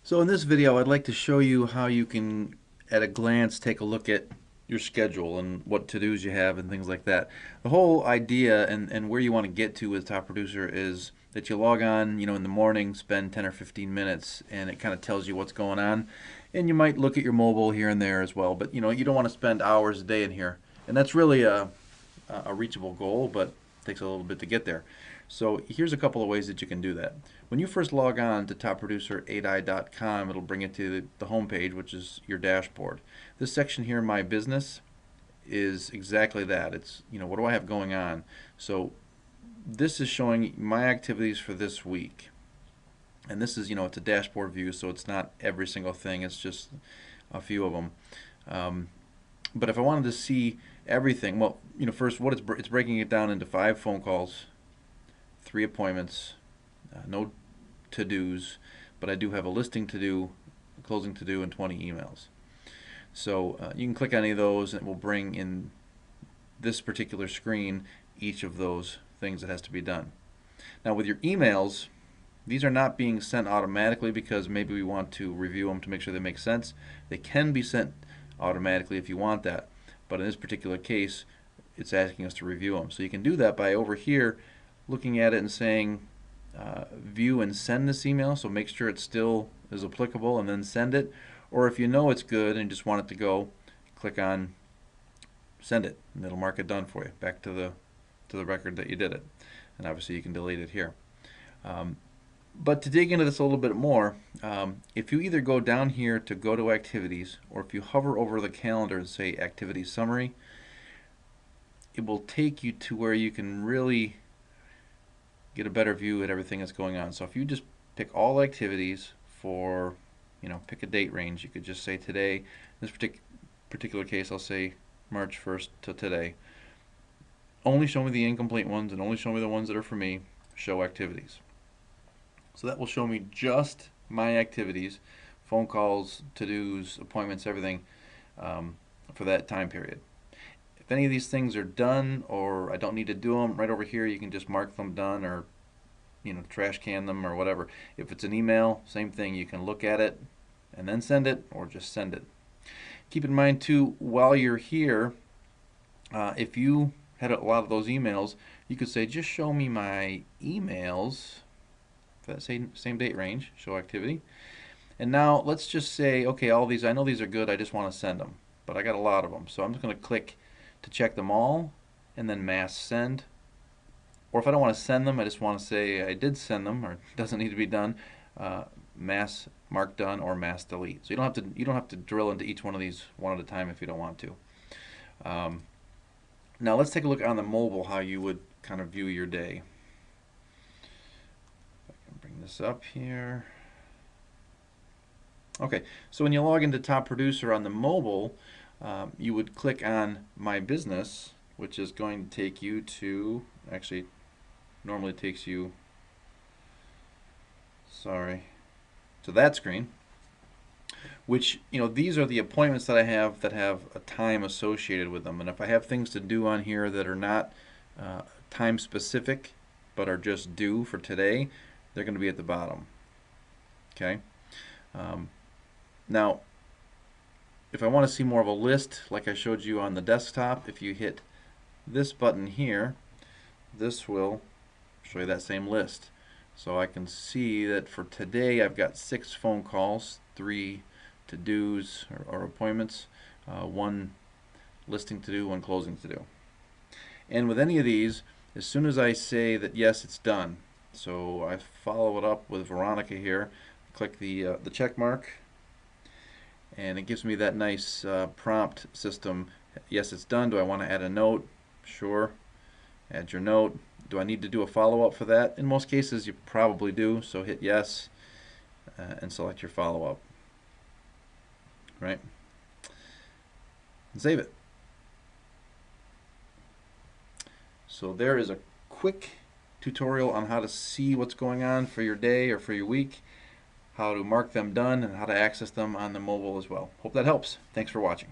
So in this video, I'd like to show you how you can, at a glance, take a look at your schedule and what to-dos you have and things like that. The whole idea and where you want to get to with Top Producer is that you log on, in the morning, spend 10 or 15 minutes, and it kind of tells you what's going on. And you might look at your mobile here and there as well, but you don't want to spend hours a day in here. And that's really a reachable goal, but it takes a little bit to get there. So here's a couple of ways that you can do that. When you first log on to topproducer8i.com, it'll bring you to the home page, which is your dashboard. This section here, My Business, is exactly that. It's, what do I have going on? So this is showing my activities for this week. And this is, it's a dashboard view, so it's not every single thing. It's just a few of them. But if I wanted to see everything, well, first, it's breaking it down into 5 phone calls, 3 appointments, no to-dos, but I do have a listing to do, a closing to do, and 20 emails. So you can click on any of those, and it will bring in this particular screen each of those things that has to be done. Now with your emails, these are not being sent automatically because maybe we want to review them to make sure they make sense. They can be sent automatically if you want that, but in this particular case, it's asking us to review them. So you can do that by over here looking at it and saying view and send this email, so make sure it still is applicable and then send it. Or if you know it's good and just want it to go, click on send it and it'll mark it done for you back to the record that you did it. And obviously you can delete it here. But to dig into this a little bit more, if you either go down here to go to activities, or if you hover over the calendar and say activity summary, it will take you to where you can really get a better view at everything that's going on. So if you just pick all activities for, pick a date range, you could just say today. In this particular case, I'll say March 1st to today. Only show me the incomplete ones and only show me the ones that are for me. Show activities. So that will show me just my activities, phone calls, to-dos, appointments, everything for that time period. If any of these things are done or I don't need to do them, right over here you can just mark them done or trash can them or whatever. If it's an email, same thing. You can look at it and then send it or just send it. Keep in mind too, while you're here, if you had a lot of those emails, you could say just show me my emails for that same date range, show activity. And now let's just say, okay, all these, I know these are good, I just want to send them, but I got a lot of them. So I'm just going to click to check them all and then mass send. Or if I don't want to send them, I just want to say I did send them or it doesn't need to be done, mass mark done or mass delete. So you don't have to drill into each one of these one at a time if you don't want to. Now let's take a look on the mobile how you would kind of view your day. I can bring this up here. Okay, so when you log into Top Producer on the mobile, you would click on My Business, which is going to take you to, actually normally takes you, to that screen, which, these are the appointments that I have that have a time associated with them. And if I have things to do on here that are not time specific, but are just due for today, they're going to be at the bottom. Okay. Now, if I want to see more of a list, like I showed you on the desktop, if you hit this button here, this will show you that same list. So I can see that for today I've got 6 phone calls, 3 to-dos or appointments, 1 listing to do, 1 closing to do. And with any of these, as soon as I say that yes, it's done, so I follow it up with Veronica here, click the check mark, and it gives me that nice prompt system. Yes, it's done. Do I want to add a note? Sure. Add your note. Do I need to do a follow-up for that? In most cases, you probably do, so hit yes and select your follow-up. Right? And save it. So there is a quick tutorial on how to see what's going on for your day or for your week, how to mark them done, and how to access them on the mobile as well. Hope that helps. Thanks for watching.